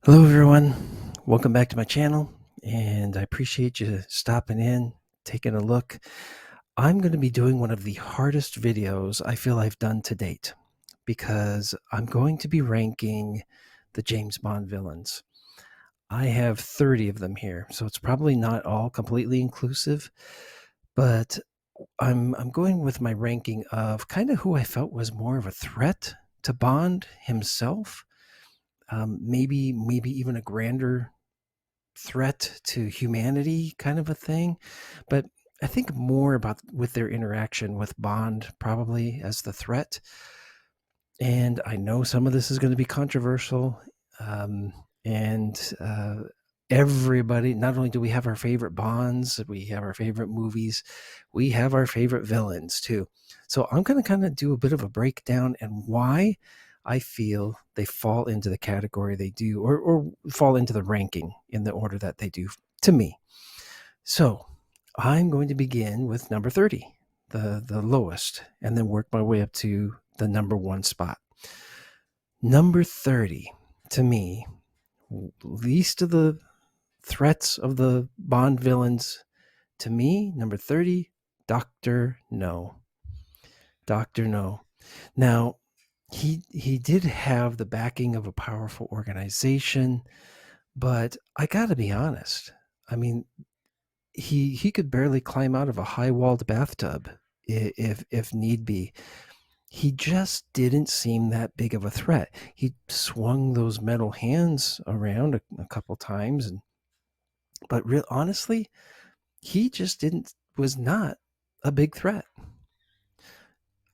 Hello, everyone. Welcome back to my channel, and I appreciate you stopping in, taking a look. I'm going to be doing one of the hardest videos I feel I've done to date because I'm going to be ranking the James Bond villains. I have 30 of them here, so it's probably not all completely inclusive, but I'm going with my ranking of kind of who I felt was more of a threat to Bond himself. Maybe even a grander threat to humanity kind of a thing. But I think more about with their interaction with Bond probably as the threat. And I know some of this is going to be controversial. Um, and everybody, not only do we have our favorite Bonds, we have our favorite movies, we have our favorite villains too. So I'm going to kind of do a bit of a breakdown and why I feel they fall into the category they do, or fall into the ranking in the order that they do to me. So I'm going to begin with number 30, the lowest, and then work my way up to the number one spot. Number 30, to me, least of the threats of the Bond villains, to me, number 30, Dr. No. Dr. No. Now, he did have the backing of a powerful organization, but I got to be honest. I mean, he could barely climb out of a high-walled bathtub if need be. He just didn't seem that big of a threat. He swung those metal hands around a couple times, but real honestly, he just didn't was not a big threat.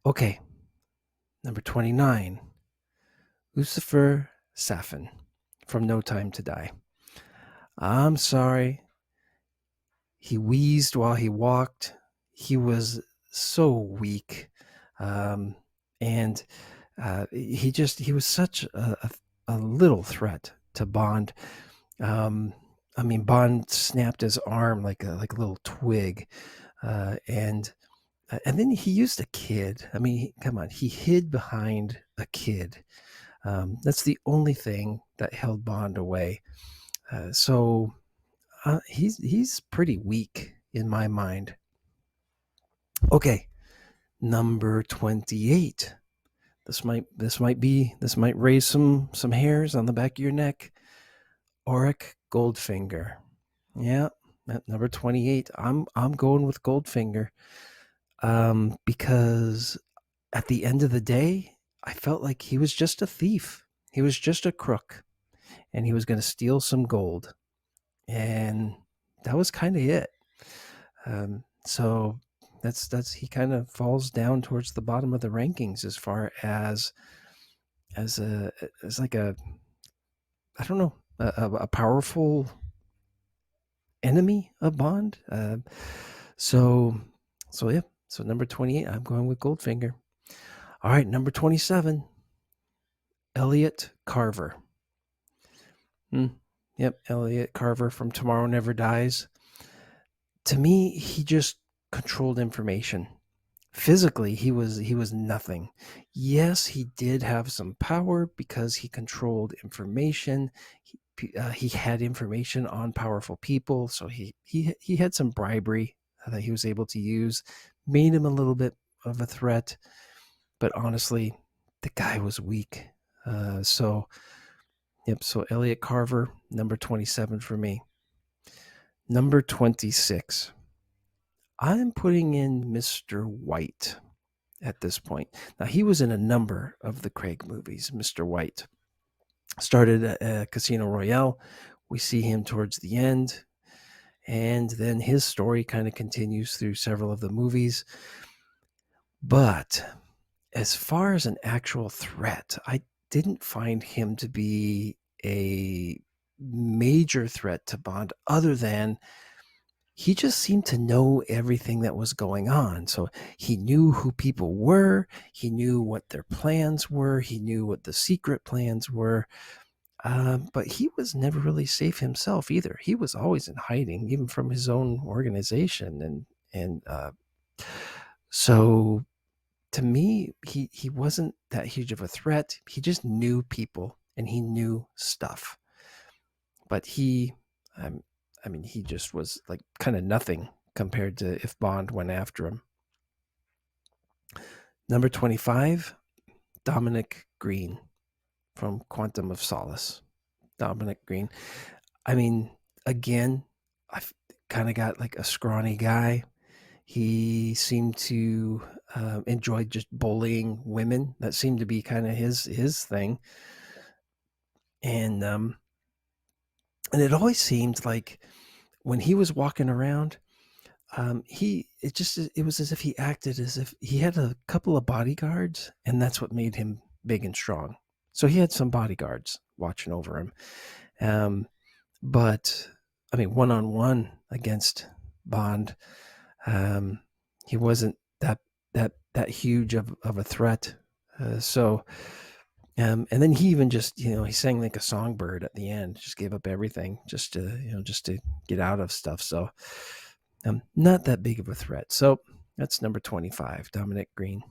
Okay, number 29, Lucifer Safin from No Time to Die. I'm sorry. He wheezed while he walked. He was so weak. Um, and he was such a little threat to Bond. Um, I mean, Bond snapped his arm like a little twig, and then he used a kid. I mean, come on, he hid behind a kid. That's the only thing that held Bond away. So he's pretty weak in my mind. Okay, number 28. This might raise some hairs on the back of your neck. Auric Goldfinger. Yeah, at number 28. I'm going with Goldfinger. Because at the end of the day, I felt like he was just a thief. He was just a crook, and he was going to steal some gold. And that was kind of it. So that's he kind of falls down towards the bottom of the rankings as far as a as like a I don't know a powerful enemy of Bond. So so yeah. So number 28, I'm going with Goldfinger. All right, number 27, Elliot Carver. Yep, Elliot Carver from Tomorrow Never Dies. To me, he just controlled information. Physically, he was nothing. Yes, he did have some power because he controlled information. He had information on powerful people, so he had some bribery that he was able to use, made him a little bit of a threat. But honestly, the guy was weak. So yep. So Elliot Carver, number 27 for me. Number 26. I'm putting in Mr. White at this point. Now, he was in a number of the Craig movies. Mr. White started at Casino Royale. We see him towards the end, and then his story kind of continues through several of the movies. But as far as an actual threat, I didn't find him to be a major threat to Bond, other than he just seemed to know everything that was going on. So he knew who people were, he knew what their plans were, he knew what the secret plans were. But he was never really safe himself either. He was always in hiding, even from his own organization. And so to me, he wasn't that huge of a threat. He just knew people and he knew stuff. but I mean, he just was like kind of nothing compared to if Bond went after him. Number 25, Dominic Green from Quantum of Solace. Dominic Green. I mean, again, I've kind of got like a scrawny guy. He seemed to enjoy just bullying women. That seemed to be kind of his thing. And it always seemed like when he was walking around, it was as if he acted as if he had a couple of bodyguards, and that's what made him big and strong. So he had some bodyguards watching over him. But I mean, one-on-one against Bond, he wasn't that huge of a threat. And then he even just, he sang like a songbird at the end, just gave up everything just to get out of stuff. So not that big of a threat. So that's number 25, Dominic Green.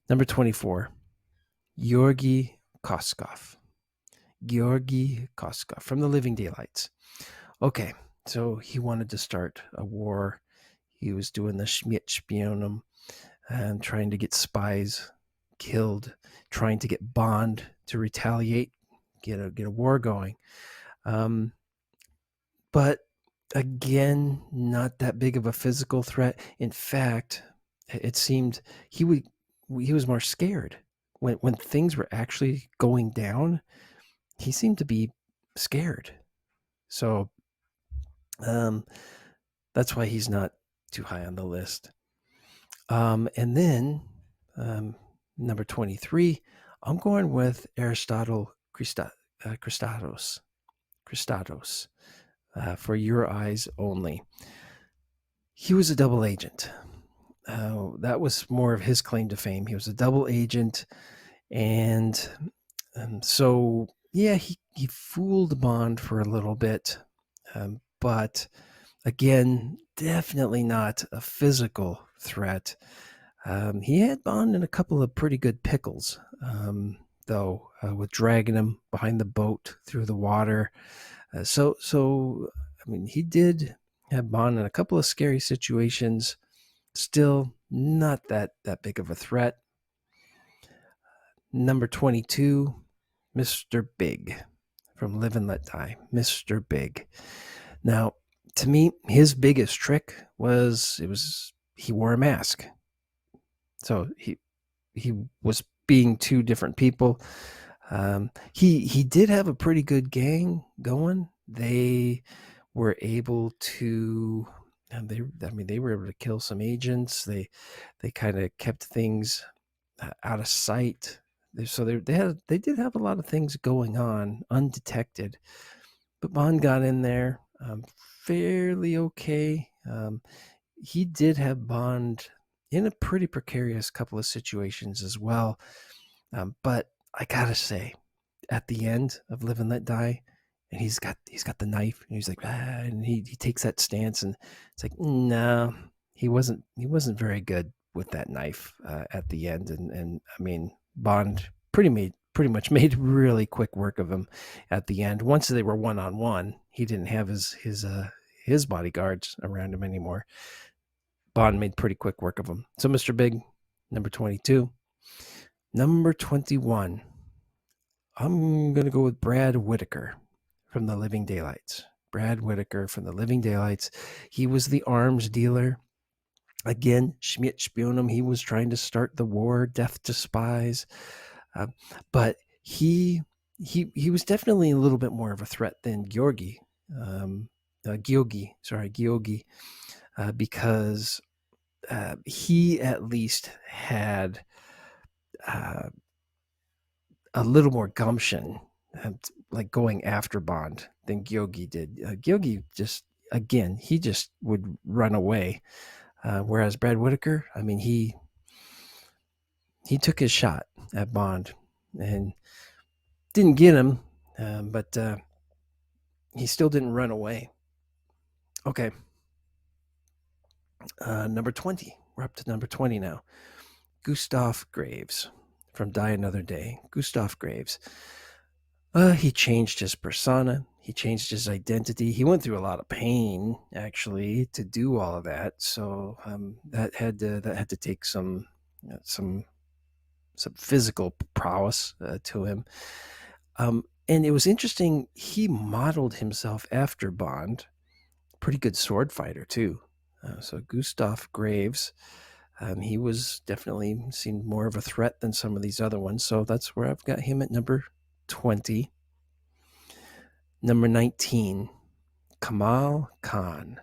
Number 24, Georgy Koskov. Georgy Koskov from the Living Daylights. Okay, so he wanted to start a war. He was doing the Schmidt-Spionum and trying to get spies killed, trying to get Bond to retaliate, get a war going. But again, not that big of a physical threat. In fact, it seemed he was more scared when things were actually going down. He seemed to be scared. So that's why he's not too high on the list. And then number 23, I'm going with Aristotle Christados. For Your Eyes Only. He was a double agent. That was more of his claim to fame. He was a double agent, and so yeah, he fooled Bond for a little bit, but again, definitely not a physical threat. He had Bond in a couple of pretty good pickles, though, with dragging him behind the boat through the water. So I mean, he did have Bond in a couple of scary situations. Still not that big of a threat. Number 22, Mr. Big from Live and Let Die. Mr. Big. Now, to me, his biggest trick was he wore a mask. So he was being two different people. He did have a pretty good gang going. They were able to, they were able to kill some agents. They kind of kept things out of sight. So they did have a lot of things going on undetected. But Bond got in there fairly okay. He did have Bond in a pretty precarious couple of situations as well. But I gotta say, at the end of Live and Let Die, and he's got the knife, and he's like, and he takes that stance, and it's like, no, he wasn't very good with that knife at the end, and I mean, Bond pretty much made really quick work of him at the end. Once they were one-on-one, he didn't have his bodyguards around him anymore. Bond made pretty quick work of him. So Mr. Big, number 22. Number 21, I'm going to go with Brad Whitaker from the Living Daylights. Brad Whitaker from the Living Daylights. He was the arms dealer. Again, Schmidt-Spionum. He was trying to start the war, death to spies. But he was definitely a little bit more of a threat than Georgy, because he at least had a little more gumption, like going after Bond than Georgy did. Georgy just would run away, whereas Brad Whitaker, I mean, he took his shot at Bond and didn't get him, but he still didn't run away. Okay. Number 20. We're up to number 20 now. Gustav Graves from Die Another Day. Gustav Graves. He changed his persona. He changed his identity. He went through a lot of pain, actually, to do all of that. So that had to take some physical prowess to him. And it was interesting. He modeled himself after Bond. Pretty good sword fighter too. So Gustav Graves, he was definitely seemed more of a threat than some of these other ones. So that's where I've got him at number 20. Number 19, Kamal Khan.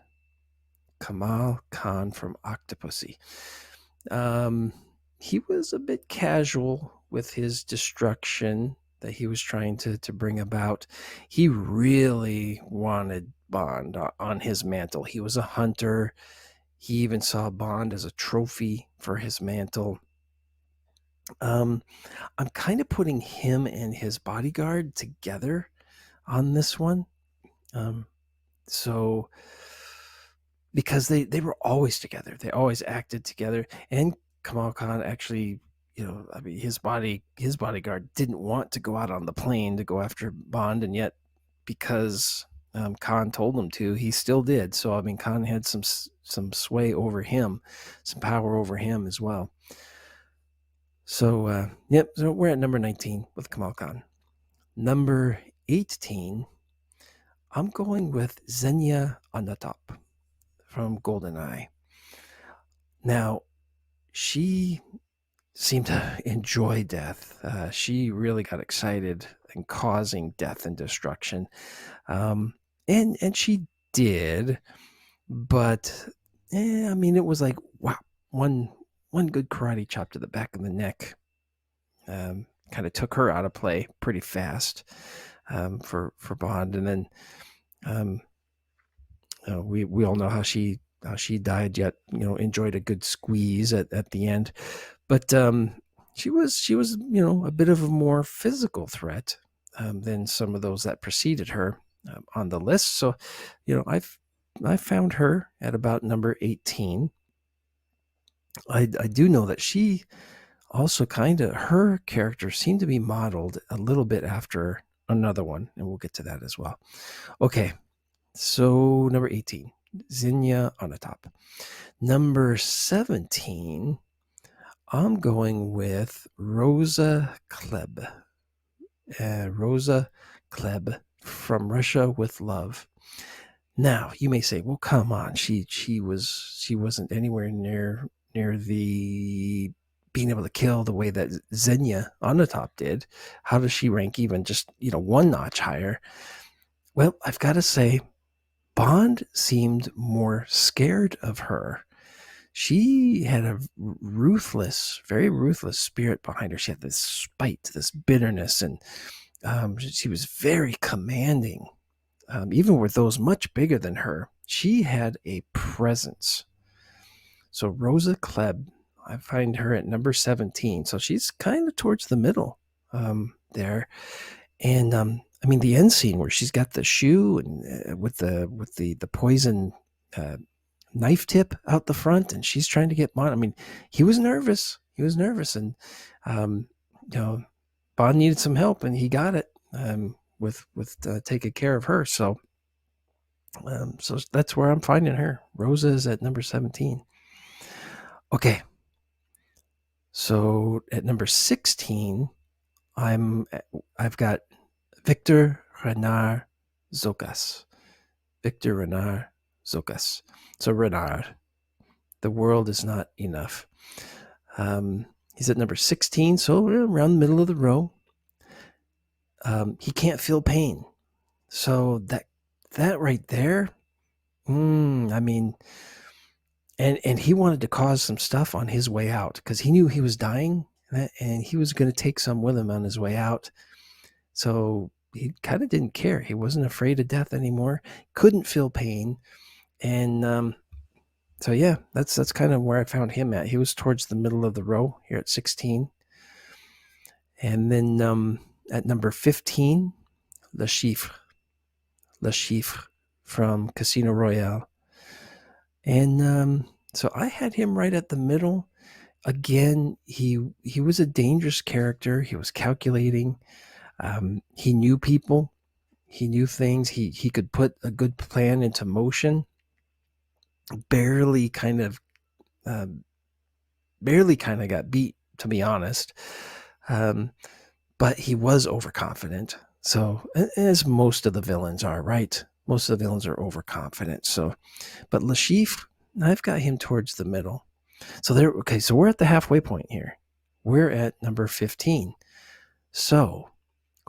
Kamal Khan from Octopussy. He was a bit casual with his destruction that he was trying to bring about. He really wanted Bond on his mantle. He was a hunter. He even saw Bond as a trophy for his mantle. I'm kind of putting him and his bodyguard together on this one. So because they were always together, they always acted together, and Kamal Khan actually, I mean, his bodyguard didn't want to go out on the plane to go after Bond, and yet because Khan told him to, he still did. So I mean, Khan had some sway over him, some power over him as well. So yep, so we're at number 19 with Kamal Khan. Number 18, I'm going with Xenia Onatopp from GoldenEye. Now, she seemed to enjoy death. She really got excited in causing death and destruction, and she did. But I mean, it was like, wow, one good karate chop to the back of the neck kind of took her out of play pretty fast for Bond, and then we all know how she died. Yet enjoyed a good squeeze at the end, but she was a bit of a more physical threat than some of those that preceded her on the list. So I found her at about number 18. I do know that she also her character seemed to be modeled a little bit after another one, and we'll get to that as well. Okay, so number 18, Xenia Onatopp. Number 17, I'm going with Rosa Klebb. Rosa Klebb from Russia with Love. Now, you may say, well, come on, she wasn't anywhere near the being able to kill the way that Xenia Onatopp did. How does she rank even just one notch higher? Well, I've got to say, Bond seemed more scared of her. She had a very ruthless spirit behind her. She had this spite, this bitterness, and she was very commanding. Even with those much bigger than her, she had a presence. So Rosa Klebb, I find her at number 17. So she's kind of towards the middle there. And I mean, the end scene where she's got the shoe and with the poison knife tip out the front, and she's trying to get Bond. I mean, he was nervous, and Bond needed some help, and he got it with taking care of her. So so that's where I'm finding her. Rosa is at number 17. Okay, so at number 16, I've got Victor Renard Zocas. Victor Renard Zocas. So Renard, The World Is Not Enough. He's at number 16, so around the middle of the row. He can't feel pain. So that right there, I mean, and he wanted to cause some stuff on his way out because he knew he was dying, and he was going to take some with him on his way out. So he kind of didn't care. He wasn't afraid of death anymore. Couldn't feel pain, and so yeah, that's kind of where I found him at. He was towards the middle of the row here at 16, and then at number 15, Le Chiffre from Casino Royale, and so I had him right at the middle. Again, he was a dangerous character. He was calculating. He knew people. He knew things. He could put a good plan into motion. Barely kind of uh, got beat, to be honest. Um, but he was overconfident. So, as most of the villains are, right? Most of the villains are overconfident. So, but Lashif, I've got him towards the middle. So there. Okay, so we're at the halfway point here. We're at number 15. So,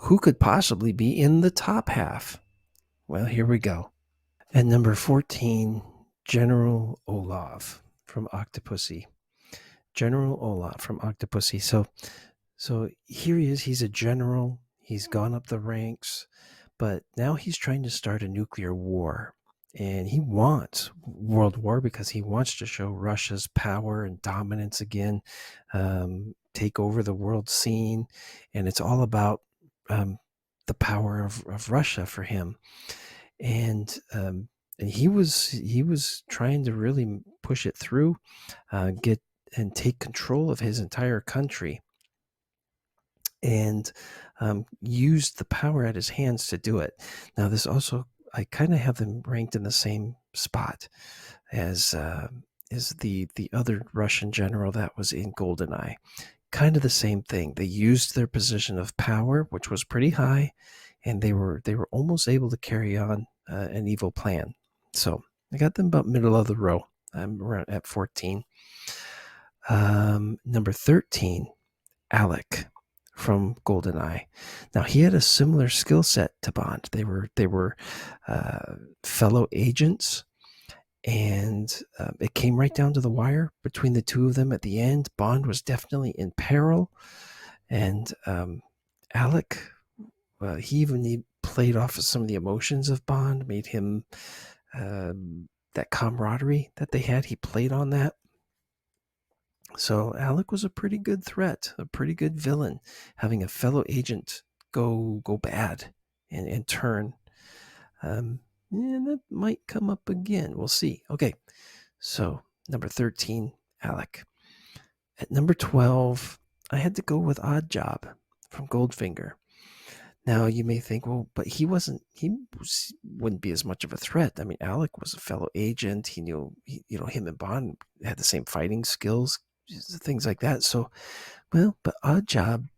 who could possibly be in the top half? Well, here we go. At number 14, General Olaf from Octopussy. General Olaf from Octopussy. So here he is. He's a general. He's gone up the ranks, but now he's trying to start a nuclear war. And he wants world war because he wants to show Russia's power and dominance again, take over the world scene. And it's all about the power of Russia for him. And he was trying to really push it through, get and take control of his entire country, and used the power at his hands to do it. Now, this also, I kind of have them ranked in the same spot as the other Russian general that was in GoldenEye. Kind of the same thing. They used their position of power, which was pretty high, and they were almost able to carry on an evil plan. So I got them about middle of the row. I'm around at 14. Number 13, Alec from GoldenEye. Now he had a similar skill set to Bond. They were fellow agents, and it came right down to the wire between the two of them at the end. Bond was definitely in peril, and Alec, he played off of some of the emotions of Bond, made him that camaraderie that they had. He played on that. So Alec was a pretty good threat, a pretty good villain, having a fellow agent go bad and turn. And that might come up again. We'll see. Okay, so number 13, Alec. At number 12, I had to go with Oddjob from Goldfinger. Now you may think, well, but he wouldn't be as much of a threat. I mean, Alec was a fellow agent. He knew, him and Bond had the same fighting skills, things like that. So, well, but Oddjob,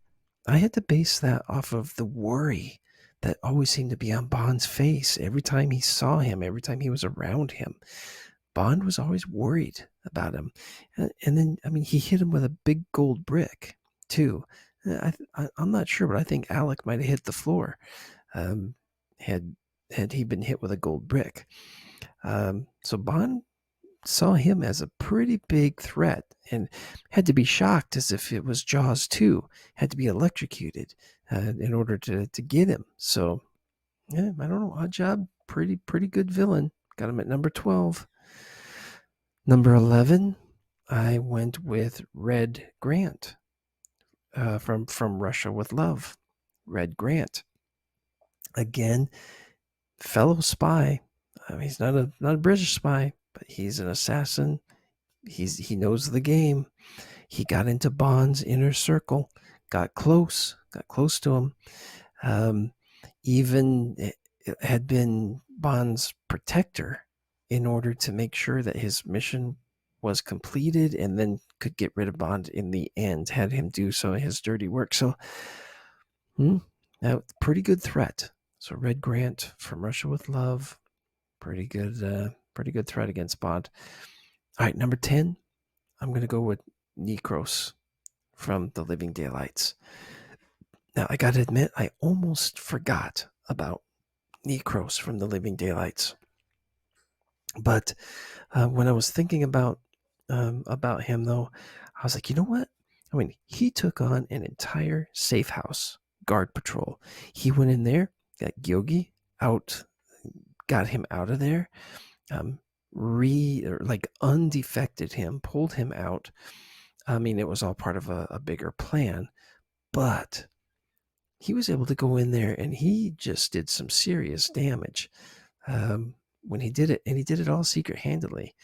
I had to base that off of the worry that always seemed to be on Bond's face every time he saw him, every time he was around him. Bond was always worried about him. And then, I mean, he hit him with a big gold brick, too. I'm not sure, but I think Alec might have hit the floor had he been hit with a gold brick. So Bond saw him as a pretty big threat and had to be shocked as if it was Jaws 2, had to be electrocuted in order to get him. So, yeah, I don't know. Oddjob, pretty good villain. Got him at number 12. Number 11, I went with Red Grant from Russia with Love. Red Grant. Again, fellow spy. He's not a British spy, but he's an assassin. He knows the game. He got into Bond's inner circle, got close to him. Even had been Bond's protector in order to make sure that his mission was completed, and then could get rid of Bond in the end, had him do some of his dirty work. So, pretty good threat. So Red Grant from Russia with Love, pretty good threat against Bond. All right, number 10, I'm going to go with Nikros from The Living Daylights. Now, I got to admit, I almost forgot about Nikros from The Living Daylights. But when I was thinking about him, though, I was like, you know what? I mean, he took on an entire safe house guard patrol. He went in there, got Gyogi out, got him out of there, undefected him, pulled him out. I mean, it was all part of a bigger plan, but he was able to go in there and he just did some serious damage when he did it, and he did it all secret-handedly.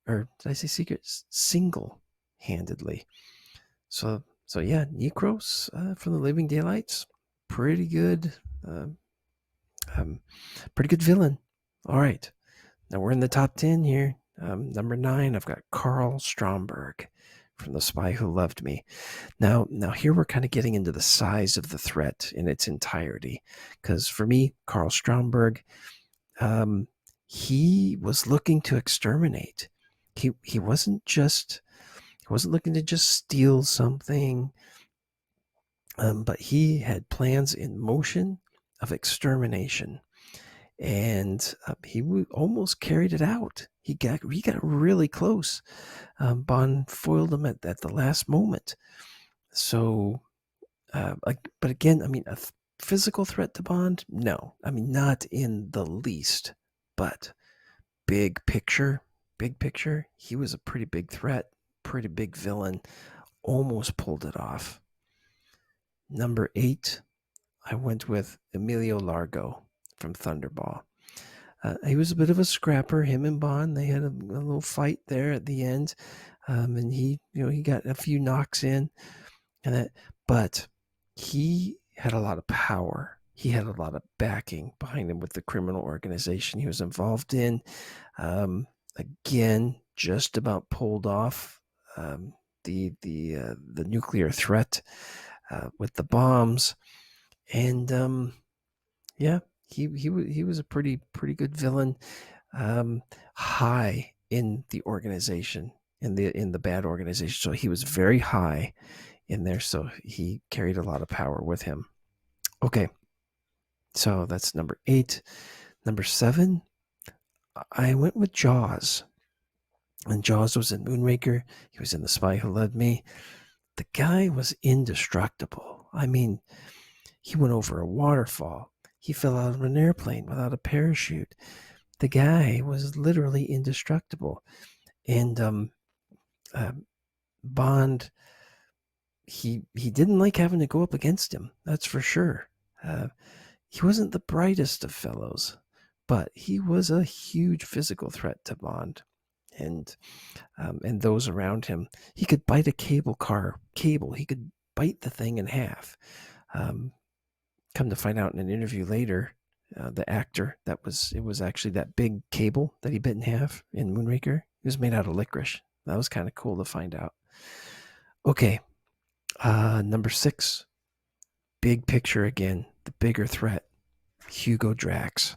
Or did I say secret? Single-handedly. So yeah, Nikros from The Living Daylights, pretty good Pretty good villain. All right. Now we're in the top 10 here. Number 9, I've got Carl Stromberg from The Spy Who Loved Me. Now here we're kind of getting into the size of the threat in its entirety. Because for me, Carl Stromberg, he was looking to exterminate. He wasn't looking to just steal something, but he had plans in motion of extermination, and he almost carried it out. He got really close. Bond foiled him at the last moment. So, but again, I mean, a physical threat to Bond? No, I mean, not in the least. But big picture, he was a pretty big threat, pretty big villain. Almost pulled it off. Number 8, I went with Emilio Largo from Thunderball. He was a bit of a scrapper. Him and Bond, they had a little fight there at the end, and he got a few knocks in, but he had a lot of power. He had a lot of backing behind him with the criminal organization he was involved in. Again, just about pulled off the nuclear threat with the bombs, and yeah, he was a pretty good villain, high in the organization, in the bad organization. So he was very high in there. So he carried a lot of power with him. Okay, so that's number 8. Number 7, I went with Jaws. And Jaws was in Moonraker. He was in The Spy Who Loved Me. The guy was indestructible. I mean, he went over a waterfall. He fell out of an airplane without a parachute. The guy was literally indestructible. And Bond, he didn't like having to go up against him. That's for sure. He wasn't the brightest of fellows, but he was a huge physical threat to Bond and those around him. He could bite a cable. He could bite the thing in half. Come to find out in an interview later, the actor it was actually that big cable that he bit in half in Moonraker. It was made out of licorice. That was kind of cool to find out. Okay, number 6, big picture again, the bigger threat, Hugo Drax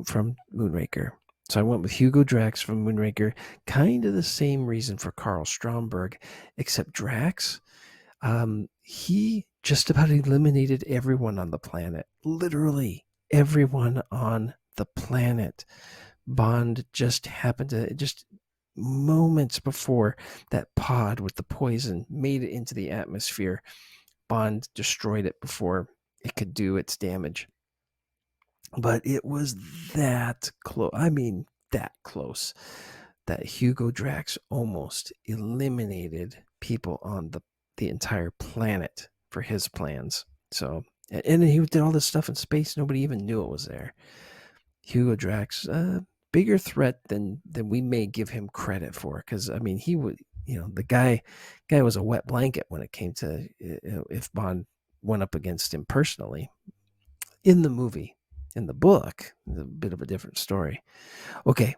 from Moonraker. So I went with Hugo Drax from Moonraker, kind of the same reason for Carl Stromberg, except Drax, he just about eliminated everyone on the planet. Literally everyone on the planet. Bond just happened to, just moments before that pod with the poison made it into the atmosphere, Bond destroyed it before it could do its damage. But it was that close. I mean, that close that Hugo Drax almost eliminated people on the entire planet for his plans. So, and he did all this stuff in space. Nobody even knew it was there. Hugo Drax, bigger threat than we may give him credit for. Because I mean, he would, the guy was a wet blanket when it came to if Bond went up against him personally. In the movie, in the book, it's a bit of a different story. Okay,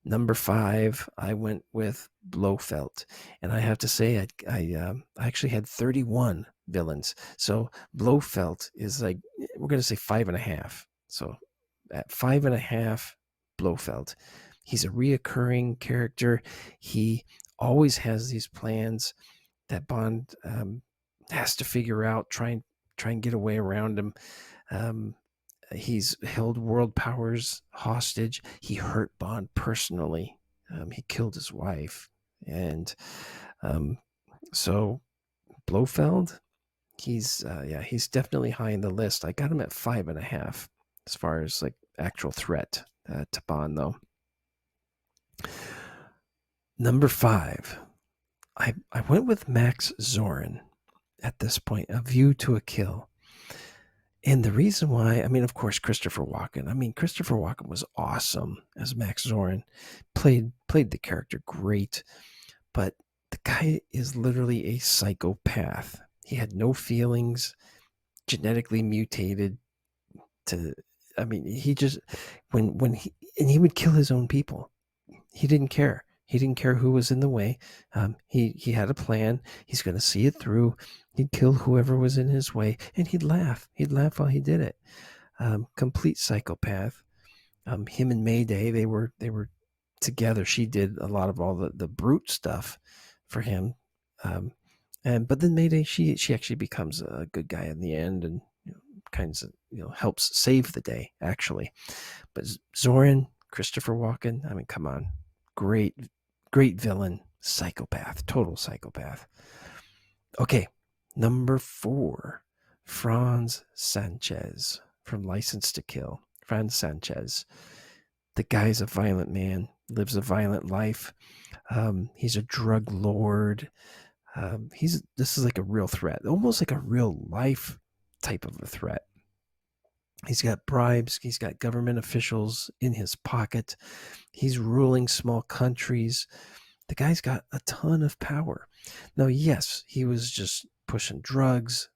number 5, I went with Blofeld, and I have to say, I actually had 31 villains. So Blofeld is like, we're going to say 5.5. So at 5.5, Blofeld. He's a reoccurring character. He always has these plans that Bond has to figure out, try and get away around him. He's held world powers hostage. He hurt Bond personally. He killed his wife. And so Blofeld, he's definitely high in the list. I got him at 5.5 as far as like actual threat to Bond, though. Number 5, I went with Max Zorin at this point, A View to a Kill. And the reason why, I mean, of course, Christopher Walken. I mean, Christopher Walken was awesome as Max Zorin. Played the character great, but the guy is literally a psychopath. He had no feelings, genetically mutated to I mean, he just when he would kill his own people. He didn't care. He didn't care who was in the way. He had a plan. He's going to see it through. He'd kill whoever was in his way, and he'd laugh. He'd laugh while he did it. Complete psychopath. Him and Mayday, they were together. She did a lot of all the brute stuff for him. But then Mayday, she actually becomes a good guy in the end, and kinds of helps save the day actually. But Zorin, Christopher Walken, I mean, come on, great villain, psychopath, total psychopath. Okay, number 4, Franz Sanchez from License to Kill. Franz Sanchez, the guy's a violent man, lives a violent life. He's a drug lord. This is like a real threat, almost like a real life type of a threat. He's got bribes. He's got government officials in his pocket. He's ruling small countries. The guy's got a ton of power. Now, yes, he was just pushing drugs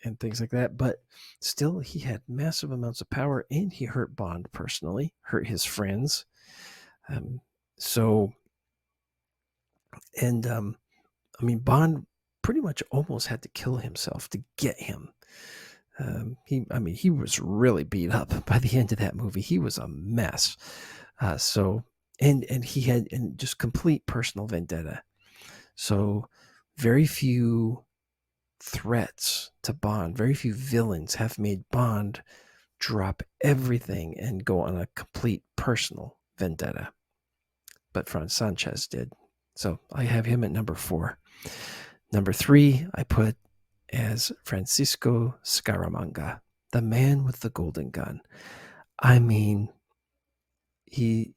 and things like that, but still, he had massive amounts of power, and he hurt Bond personally, hurt his friends. I mean, Bond pretty much almost had to kill himself to get him. He was really beat up by the end of that movie. He was a mess. And he had just complete personal vendetta. So very few threats to Bond, very few villains have made Bond drop everything and go on a complete personal vendetta. But Franz Sanchez did. So I have him at number 4. Number 3, I put as Francisco Scaramanga, the man with the golden gun. I mean, he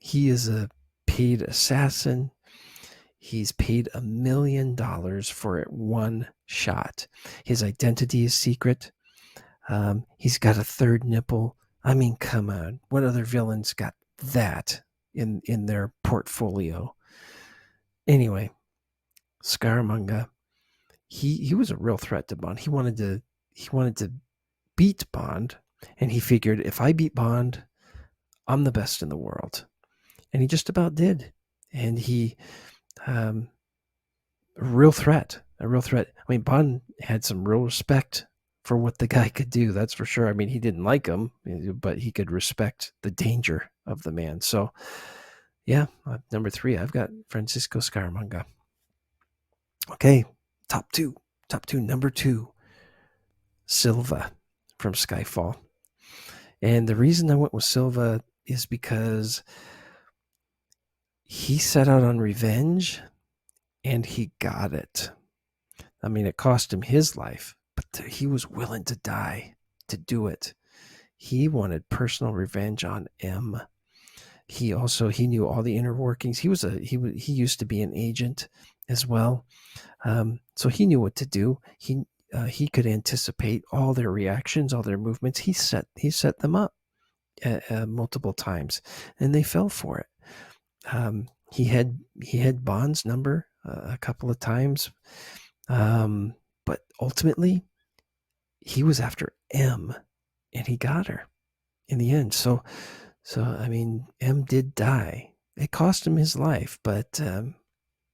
is a paid assassin. He's paid $1 million for it one shot. His identity is secret. He's got a third nipple. I mean, come on. What other villains got that in their portfolio? Anyway, Scaramanga, he was a real threat to Bond. He wanted to beat Bond, and he figured, if I beat Bond, I'm the best in the world. And he just about did. And he a real threat. I mean, Bond had some real respect for what the guy could do, that's for sure. I mean, he didn't like him, but he could respect the danger of the man. So yeah, number 3, I've got Francisco Scaramanga. Okay, top two, number 2, Silva from Skyfall. And the reason I went with Silva is because he set out on revenge, and he got it. I mean, it cost him his life, but he was willing to die to do it. He wanted personal revenge on M. He knew all the inner workings. He used to be an agent as well. So he knew what to do. He could anticipate all their reactions, all their movements. He set them up multiple times, and they fell for it. He had Bond's number a couple of times, but ultimately he was after M, and he got her in the end. So I mean, M did die. It cost him his life, but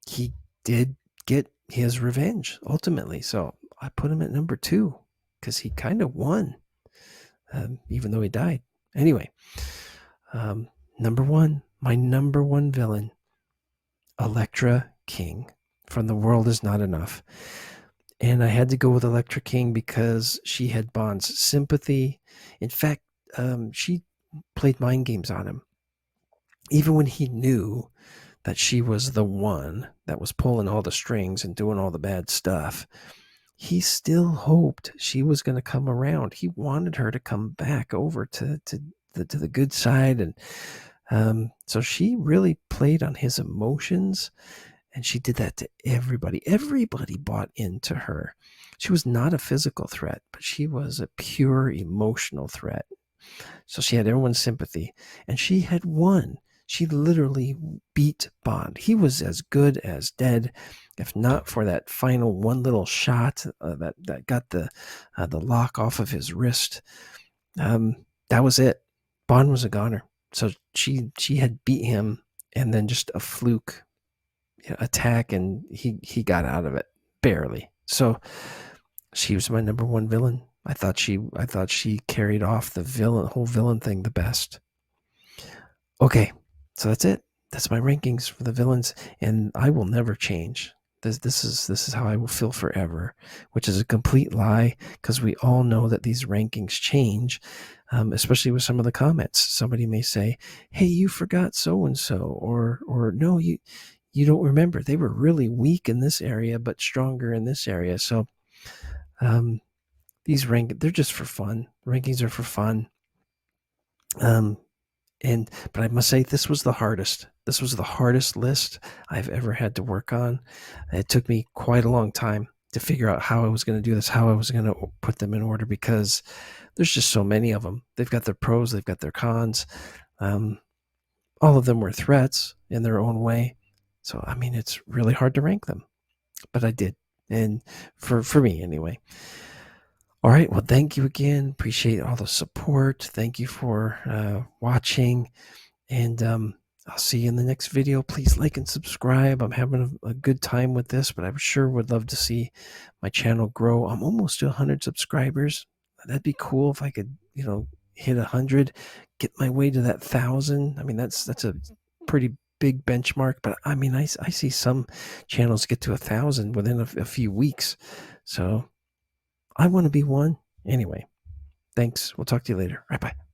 he did get his revenge ultimately. So I put him at number 2 because he kind of won, even though he died. Anyway, number 1, my number 1 villain, Elektra King from The World Is Not Enough. And I had to go with Elektra King because she had Bond's sympathy. In fact, she played mind games on him. Even when he knew that she was the one that was pulling all the strings and doing all the bad stuff, he still hoped she was going to come around. He wanted her to come back over to the good side. And so she really played on his emotions, and she did that to everybody. Everybody bought into her. She was not a physical threat, but she was a pure emotional threat. So she had everyone's sympathy, and she had won. She literally beat Bond. He was as good as dead, if not for that final one little shot that got the lock off of his wrist. That was it. Bond was a goner. So she had beat him, and then just a fluke attack, and he got out of it barely. So she was my number one villain. I thought she carried off the whole villain thing the best. Okay, so that's it. That's my rankings for the villains, and I will never change. This is how I will feel forever, which is a complete lie, because we all know that these rankings change, especially with some of the comments. Somebody may say, "Hey, you forgot so and so," or "No, you don't remember. They were really weak in this area, but stronger in this area." So um, they're just for fun. Rankings are for fun. But I must say, this was the hardest. This was the hardest list I've ever had to work on. It took me quite a long time to figure out how I was going to do this, how I was going to put them in order, because there's just so many of them. They've got their pros, they've got their cons. All of them were threats in their own way. So, I mean, it's really hard to rank them, but I did. And for me anyway. All right. Well, thank you again. Appreciate all the support. Thank you for watching. And I'll see you in the next video. Please like and subscribe. I'm having a good time with this, but I sure would love to see my channel grow. I'm almost to 100 subscribers. That'd be cool if I could, hit 100, get my way to that 1,000. I mean, that's a pretty big benchmark, but I mean, I see some channels get to 1,000 within a few weeks. So I want to be one. Anyway, thanks. We'll talk to you later. All right, bye.